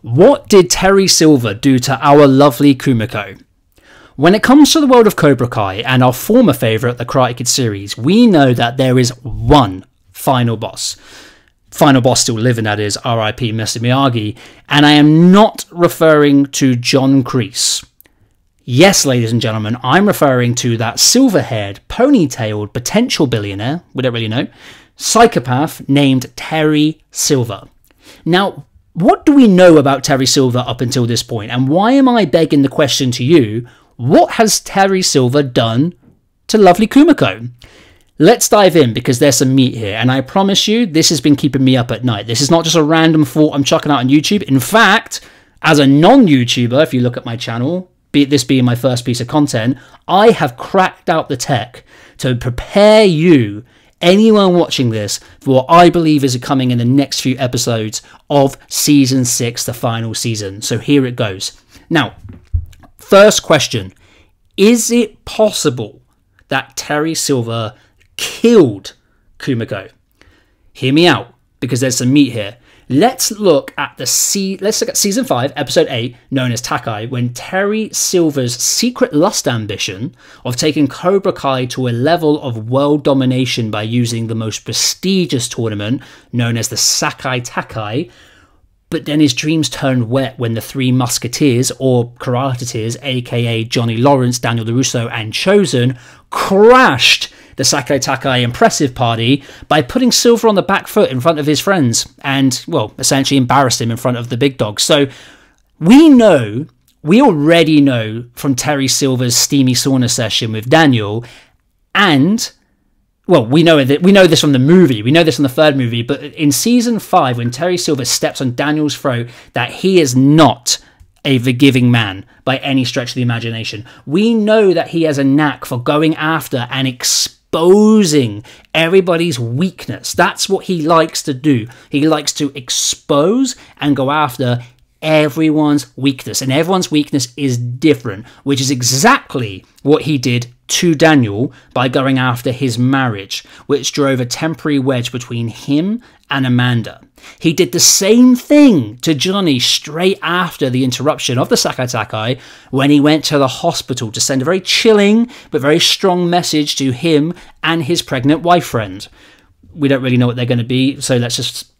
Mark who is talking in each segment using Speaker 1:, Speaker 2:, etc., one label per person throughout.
Speaker 1: What did Terry Silver do to our lovely Kumiko? When it comes to the world of Cobra Kai and our former favourite, the Karate Kid series, we know that there is one final boss. Final boss still living, that is, R.I.P. Mr. Miyagi, and I am not referring to John Kreese. Yes, ladies and gentlemen, I'm referring to that silver-haired, ponytailed, potential billionaire, we don't really know, psychopath named Terry Silver. Now, what do we know about Terry Silver up until this point, and why am I begging the question to you, what has Terry Silver done to lovely Kumiko? Let's dive in, because there's some meat here, and I promise you, this has been keeping me up at night. This is not just a random thought I'm chucking out on YouTube. In fact, as a non-YouTuber, if you look at my channel, this being my first piece of content, I have cracked out the tech to prepare you, anyone watching this, for what I believe is coming in the next few episodes of Season 6, the final season. So here it goes. Now, first question. Is it possible that Terry Silver killed Kumiko? Hear me out, because there's some meat here. Let's look at Season 5, Episode 8, known as Takai, when Terry Silver's secret lust ambition of taking Cobra Kai to a level of world domination by using the most prestigious tournament, known as the Sakai Takai, but then his dreams turned wet when the three musketeers, or karateteers, aka Johnny Lawrence, Daniel LaRusso, and Chozen, crashed the Sakai Takai impressive party by putting Silver on the back foot in front of his friends and, well, essentially embarrassed him in front of the big dogs. So we already know from Terry Silver's steamy sauna session with Daniel, and, well, we know this from the movie, we know this from the third movie, but in Season 5, when Terry Silver steps on Daniel's throat, that he is not a forgiving man by any stretch of the imagination. We know that he has a knack for going after and exposing everybody's weakness. That's what he likes to do. He likes to expose and go after everyone's weakness, and everyone's weakness is different, which is exactly what he did to Daniel by going after his marriage, which drove a temporary wedge between him and Amanda. He did the same thing to Johnny straight after the interruption of the Sakai Takai when he went to the hospital to send a very chilling but very strong message to him and his pregnant wife friend. We don't really know what they're going to be, so let's just,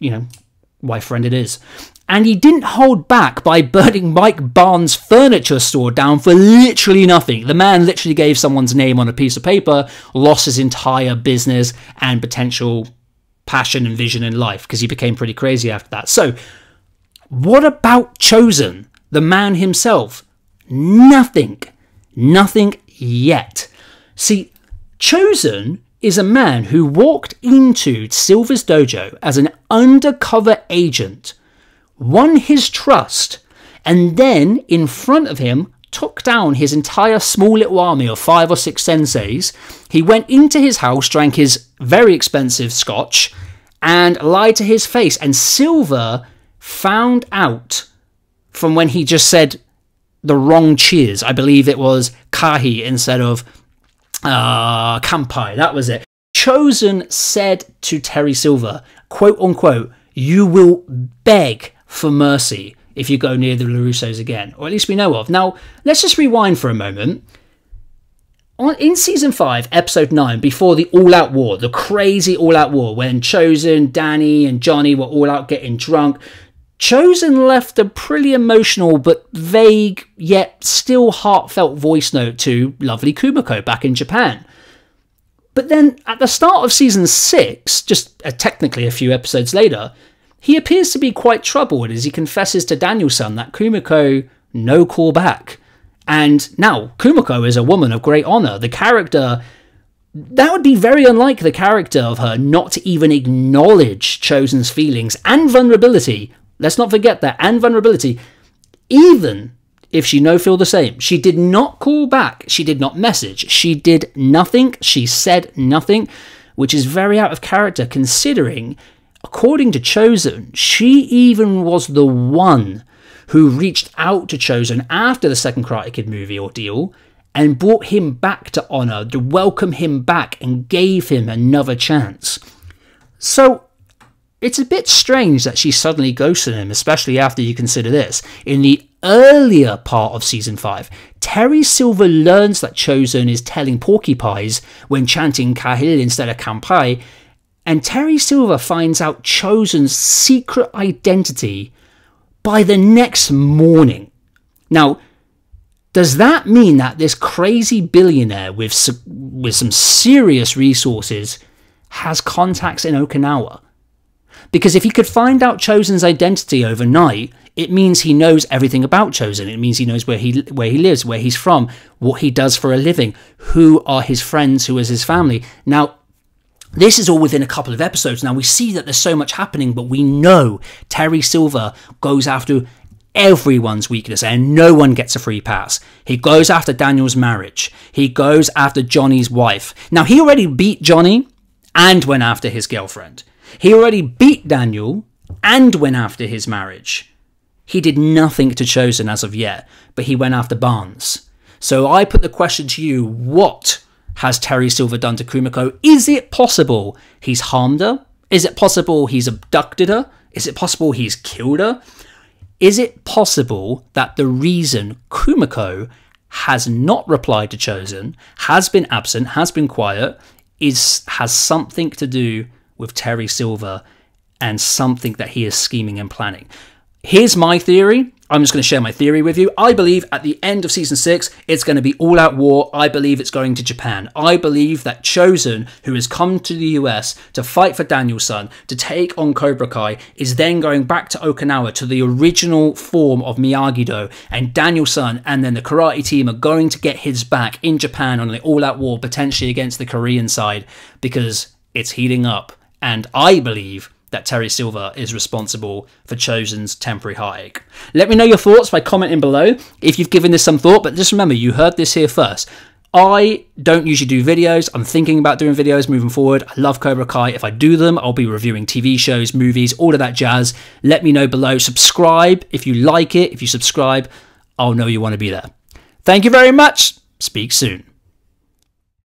Speaker 1: wife friend it is. And he didn't hold back by burning Mike Barnes' furniture store down for literally nothing. The man literally gave someone's name on a piece of paper, lost his entire business and potential passion and vision in life, because he became pretty crazy after that. So, what about Chozen, the man himself? Nothing. Nothing yet. See, Chozen is a man who walked into Silver's dojo as an undercover agent, won his trust, and then in front of him took down his entire small little army of 5 or 6 senseis. He went into his house, drank his very expensive scotch, and lied to his face. And Silver found out from when he just said the wrong cheers. I believe it was Kahi instead of Kampai. That was it. Chozen said to Terry Silver, quote unquote, "You will beg for mercy if you go near the LaRussos again," or at least we know of. Now, let's just rewind for a moment. In Season 5, Episode 9, before the all-out war, the crazy all-out war, when Chozen, Danny, and Johnny were all out getting drunk, Chozen left a pretty emotional but vague, yet still heartfelt voice note to lovely Kumiko back in Japan. But then, at the start of Season 6, just technically a few episodes later, he appears to be quite troubled as he confesses to Daniel-san that Kumiko no call back. And now, Kumiko is a woman of great honour. The character, that would be very unlike the character of her not to even acknowledge Chozen's feelings and vulnerability. Let's not forget that, and vulnerability. Even if she no feel the same. She did not call back. She did not message. She did nothing. She said nothing, which is very out of character considering, according to Chozen, she even was the one who reached out to Chozen after the second Karate Kid movie ordeal and brought him back to honor, to welcome him back and gave him another chance. So, it's a bit strange that she suddenly ghosted him, especially after you consider this. In the earlier part of Season 5, Terry Silver learns that Chozen is telling porcupines when chanting Kahil instead of Kampai, and Terry Silver finds out Chozen's secret identity by the next morning. Now, does that mean that this crazy billionaire with some serious resources has contacts in Okinawa? Because if he could find out Chozen's identity overnight, it means he knows everything about Chozen. It means he knows where he lives, where he's from, what he does for a living, who are his friends, who is his family. Now, this is all within a couple of episodes. Now, we see that there's so much happening, but we know Terry Silver goes after everyone's weakness and no one gets a free pass. He goes after Daniel's marriage. He goes after Johnny's wife. Now, he already beat Johnny and went after his girlfriend. He already beat Daniel and went after his marriage. He did nothing to Chozen as of yet, but he went after Barnes. So I put the question to you, what has Terry Silver done to Kumiko? Is it possible he's harmed her? Is it possible he's abducted her? Is it possible he's killed her? Is it possible that the reason Kumiko has not replied to Chozen, has been absent, has been quiet, has something to do with Terry Silver and something that he is scheming and planning? Here's my theory. I'm just going to share my theory with you. I believe at the end of Season 6, it's going to be all-out war. I believe it's going to Japan. I believe that Chozen, who has come to the US to fight for Daniel's son, to take on Cobra Kai, is then going back to Okinawa, to the original form of Miyagi-Do, and Daniel's son and then the karate team are going to get his back in Japan on an all-out war, potentially against the Korean side, because it's heating up. And I believe that Terry Silver is responsible for Chozen's temporary heartache. Let me know your thoughts by commenting below if you've given this some thought, but just remember, you heard this here first. I don't usually do videos. I'm thinking about doing videos moving forward. I love Cobra Kai. If I do them, I'll be reviewing TV shows, movies, all of that jazz. Let me know below. Subscribe if you like it. If you subscribe, I'll know you want to be there. Thank you very much. Speak soon.